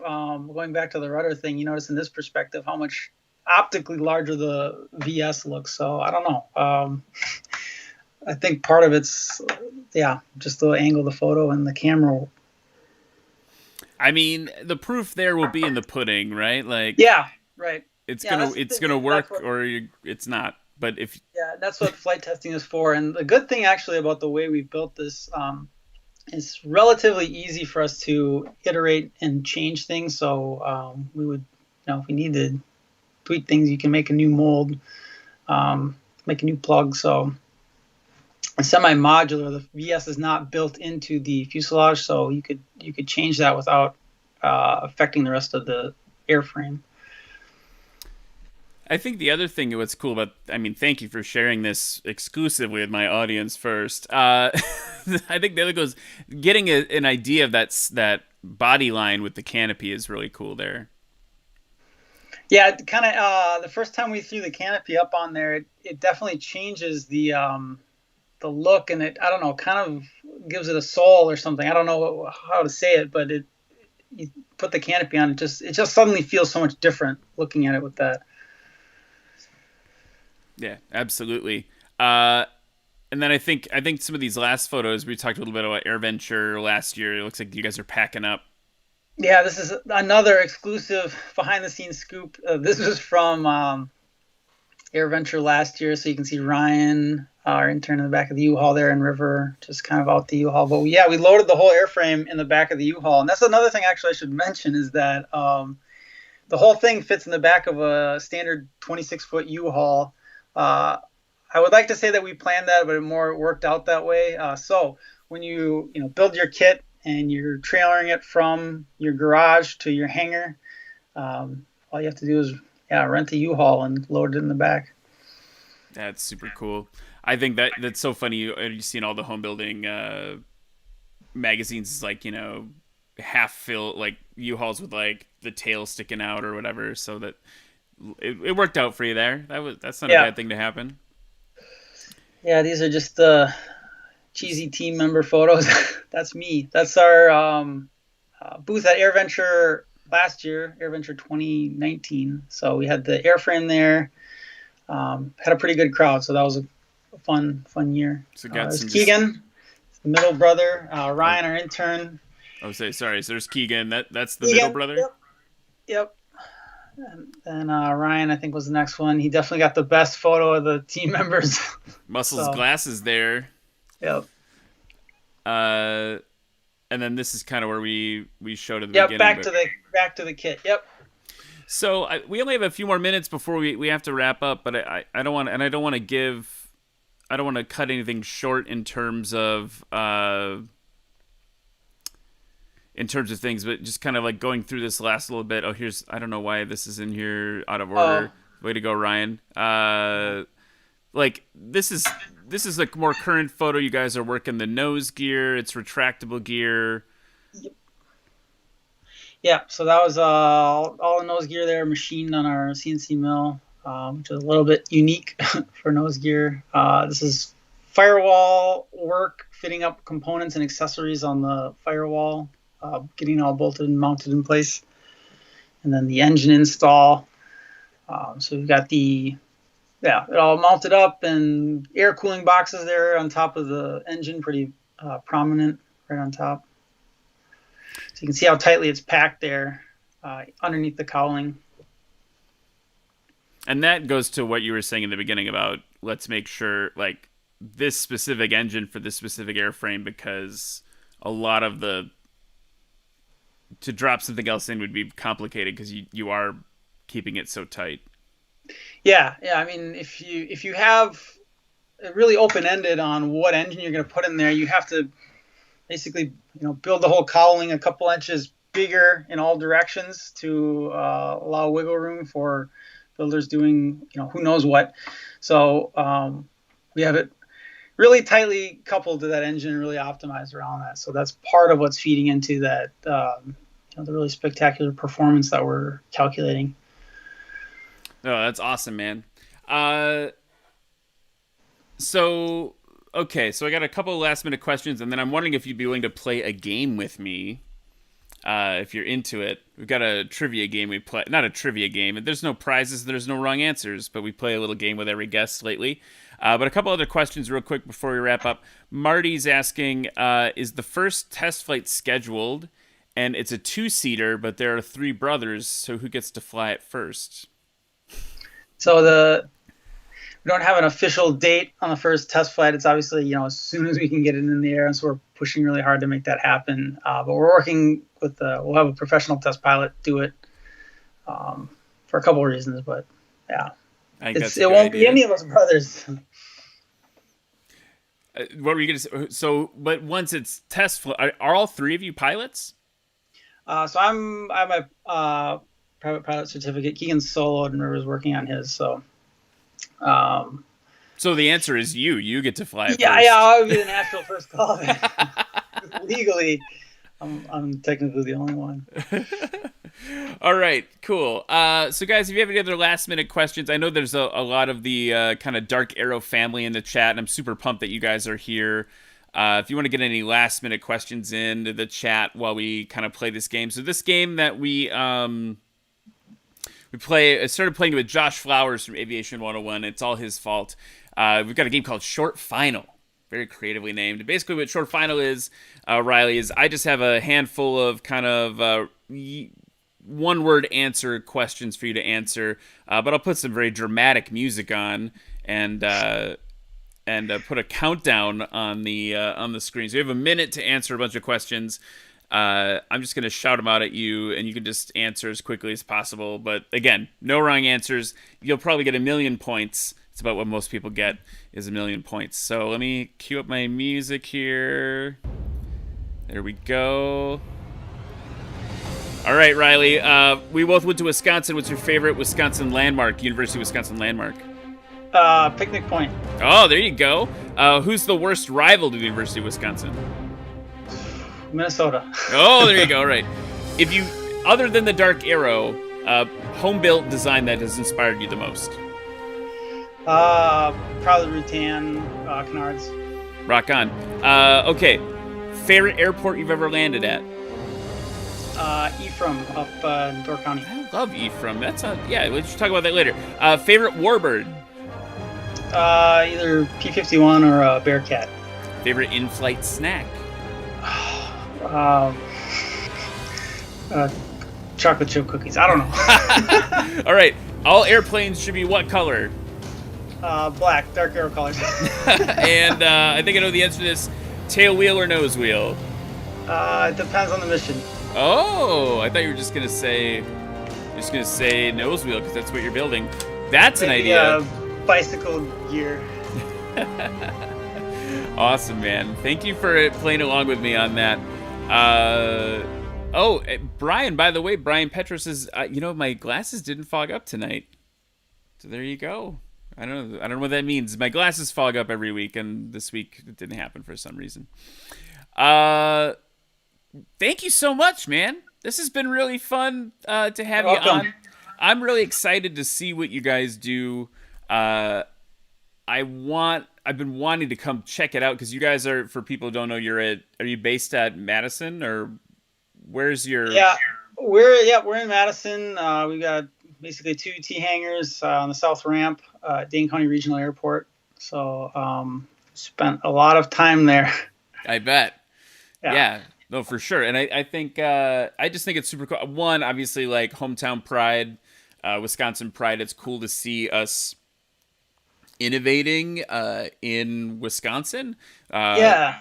going back to the rudder thing, you notice in this perspective how much optically larger the VS looks. So, I don't know. I think part of it's, just the angle of the photo and the camera. I mean, the proof there will be in the pudding, right? Like, yeah, right. It's gonna work or it's not. But if that's what flight testing is for. And the good thing actually about the way we built this is relatively easy for us to iterate and change things. So we would, if we need to tweak things, you can make a new mold, make a new plug. So. Semi-modular, the VS is not built into the fuselage, so you could change that without affecting the rest of the airframe. I think the other thing what's cool about, thank you for sharing this exclusively with my audience first. I think the other goes, getting an idea of that body line with the canopy is really cool there. Yeah, kind of the first time we threw the canopy up on there, it definitely changes the look, and it, I don't know, kind of gives it a soul or something. I don't know how to say it, but you put the canopy on, it just suddenly feels so much different looking at it with that. Yeah, absolutely. And then I think some of these last photos, we talked a little bit about AirVenture last year. It looks like you guys are packing up. Yeah, this is another exclusive behind-the-scenes scoop. This was from AirVenture last year, so you can see Ryan, our intern, in the back of the U-Haul there, and River just kind of out the U-Haul. But yeah, we loaded the whole airframe in the back of the U-Haul, and that's another thing actually I should mention is that the whole thing fits in the back of a standard 26-foot U-Haul. I would like to say that we planned that, but it more worked out that way. So when you build your kit and you're trailering it from your garage to your hangar, all you have to do is rent a U-Haul and load it in the back. That's super cool. I think that's so funny. You've seen all the home building magazines, is like, half filled, like U-Hauls with like the tail sticking out or whatever, so that it worked out for you there. That's not a bad thing to happen. Yeah, these are just cheesy team member photos. That's me. That's our booth at AirVenture last year, AirVenture 2019. So we had the Airframe there. Had a pretty good crowd, so that was a fun year. So got there's Keegan, the middle brother. Ryan, our intern. Oh, sorry. So there's Keegan. That's the middle brother. Yep. And Ryan, I think, was the next one. He definitely got the best photo of the team members. Muscles glasses there. Yep. And then this is kind of where we showed at the beginning. Back to the kit. Yep. So we only have a few more minutes before we have to wrap up, but I don't want to cut anything short in terms of things, but just kind of like going through this last little bit. I don't know why this is in here out of order. Way to go, Ryan. Like this is like more current photo. You guys are working the nose gear. It's retractable gear. Yep. Yeah, so that was all the nose gear there, machined on our CNC mill, which is a little bit unique for nose gear. This is firewall work, fitting up components and accessories on the firewall, getting all bolted and mounted in place, and then the engine install. So we've got it all mounted up, and air cooling boxes there on top of the engine, pretty prominent right on top. So you can see how tightly it's packed there underneath the cowling. And that goes to what you were saying in the beginning about let's make sure, like, this specific engine for this specific airframe, because a lot of to drop something else in would be complicated because you are keeping it so tight. Yeah. I mean, if you have it really open-ended on what engine you're going to put in there, you have to basically, build the whole cowling a couple inches bigger in all directions to allow wiggle room for builders doing, who knows what. So we have it really tightly coupled to that engine, really optimized around that. So that's part of what's feeding into that, the really spectacular performance that we're calculating. Oh, that's awesome, man. Okay, so I got a couple of last-minute questions, and then I'm wondering if you'd be willing to play a game with me, if you're into it. We've got a trivia game we play. Not a trivia game. There's no prizes, there's no wrong answers, but we play a little game with every guest lately. But a couple other questions real quick before we wrap up. Marty's asking, is the first test flight scheduled? And it's a 2-seater, but there are 3 brothers, so who gets to fly it first? So we don't have an official date on the first test flight. It's obviously, as soon as we can get it in the air, and so we're pushing really hard to make that happen. But we're working with we'll have a professional test pilot do it for a couple of reasons. But yeah, it won't be any of us brothers. What were you going to say? So, but once it's test flight, are all 3 of you pilots? So I'm a private pilot certificate. Keegan's soloed and River's working on his. So. So the answer is you get to fly it first. Yeah, I would be the natural first call. Legally, I'm technically the only one. All right, cool. So guys, if you have any other last minute questions, I know there's a lot of the kind of DarkAero family in the chat, and I'm super pumped that you guys are here. If you want to get any last minute questions into the chat while we kind of play this game. So this game that we started playing with Josh Flowers from Aviation 101. It's all his fault. We've got a game called Short Final, very creatively named. Basically, what Short Final is, Ryley, is I just have a handful of kind of one-word answer questions for you to answer, but I'll put some very dramatic music on and put a countdown on the screen. So you have a minute to answer a bunch of questions. I'm just going to shout them out at you, and you can just answer as quickly as possible. But again, no wrong answers. You'll probably get 1,000,000 points It's about what most people get is 1,000,000 points. So let me cue up my music here. There we go. All right, Ryley. We both went to Wisconsin. What's your favorite Wisconsin landmark? University of Wisconsin landmark. Picnic Point. Oh, there you go. Who's the worst rival to the University of Wisconsin? Minnesota. Oh, there you go. All right. If you, other than the DarkAero, Homebuilt design that has inspired you the most? Probably Rutan, Canards. Rock on. Okay. Favorite airport you've ever landed at? Ephraim up in Door County. I love Ephraim. That's yeah. We should talk about that later. Favorite warbird? Either P-51 or Bearcat. Favorite in-flight snack? Chocolate chip cookies. I don't know. All right. All airplanes should be what color? Black, DarkAero colors. And I think I know the answer to this. Tail wheel or nose wheel? It depends on the mission. Oh, I thought you were just gonna say nose wheel because that's what you're building. That's Maybe, an idea. Bicycle gear. Awesome, man. Thank you for playing along with me on that. Brian, by the way, Brian Petros says, my glasses didn't fog up tonight. So there you go. I don't know what that means. My glasses fog up every week, and this week it didn't happen for some reason. Thank you so much, man. This has been really fun to have you on. I'm really excited to see what you guys do. I've been wanting to come check it out because you guys are, for people who don't know, are you based at Madison or where's your? Yeah, we're in Madison. We got basically 2 T hangars on the south ramp, Dane County Regional Airport. So spent a lot of time there. I bet. Yeah. No, for sure. And I think I just think it's super cool. One, obviously, like hometown pride, Wisconsin pride. It's cool to see us innovating in Wisconsin. I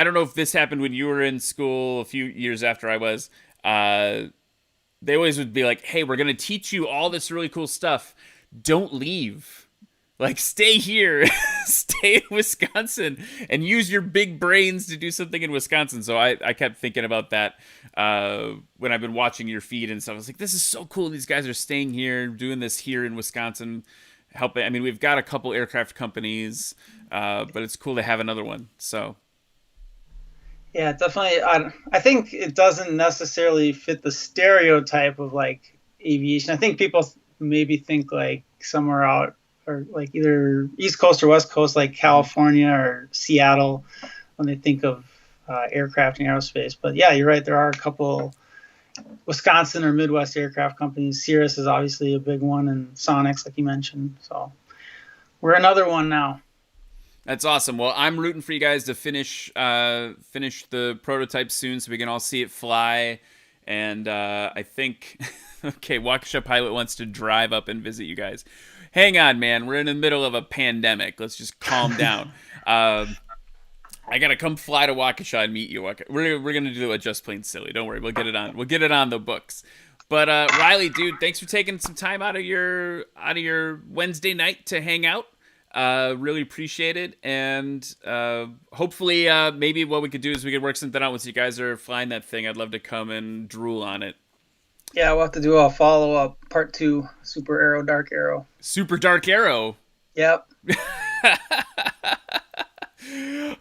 don't know if this happened when you were in school a few years after I was. They always would be like, hey, we're going to teach you all this really cool stuff. Don't leave. Like, stay here, stay in Wisconsin, and use your big brains to do something in Wisconsin. So I kept thinking about that when I've been watching your feed and stuff. I was like, this is so cool. These guys are staying here, doing this here in Wisconsin, helping. I mean, we've got a couple aircraft companies, but it's cool to have another one. So. Yeah, definitely. I think it doesn't necessarily fit the stereotype of like aviation. I think people maybe think like somewhere out or like either East Coast or West Coast, like California or Seattle, when they think of aircraft and aerospace. But yeah, you're right. There are a couple Wisconsin or Midwest aircraft companies. Cirrus is obviously a big one, and Sonics, like you mentioned. So we're another one now. That's awesome. Well, I'm rooting for you guys to finish the prototype soon so we can all see it fly. And I think, okay, Waukesha Pilot wants to drive up and visit you guys. Hang on, man. We're in the middle of a pandemic. Let's just calm down. I got to come fly to Waukesha and meet you. We're going to do it just plain silly. Don't worry. We'll get it on. We'll get it on the books. But Ryley, dude, thanks for taking some time out of your Wednesday night to hang out. Really appreciate it, and hopefully maybe what we could do is we could work something out once you guys are flying that thing. I'd love to come and drool on it. Yeah, we'll have to do a follow-up, part 2, SuperAero, DarkAero. Super DarkAero? Yep.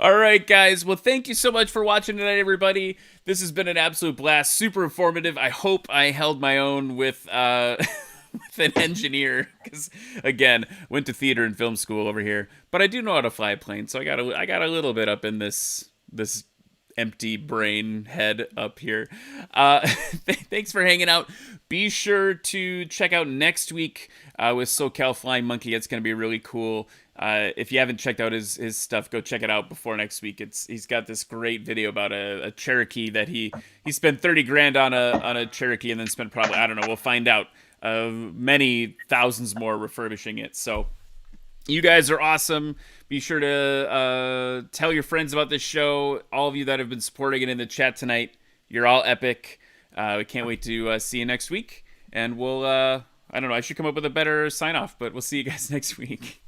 All right, guys. Well, thank you so much for watching tonight, everybody. This has been an absolute blast. Super informative. I hope I held my own with with an engineer, because again, went to theater and film school over here, but I do know how to fly a plane, so I got a little bit up in this empty brain head up here. Thanks for hanging out. Be sure to check out next week with SoCal Flying Monkey. It's going to be really cool. If you haven't checked out his stuff, go check it out before next week. He's got this great video about a Cherokee that he spent $30,000 on a Cherokee and then spent probably, I don't know, we'll find out, many thousands more refurbishing it. So you guys are awesome. Be sure to tell your friends about this show. All of you that have been supporting it in the chat tonight, you're all epic. We can't wait to see you next week, and we'll I don't know. I should come up with a better sign off, but we'll see you guys next week.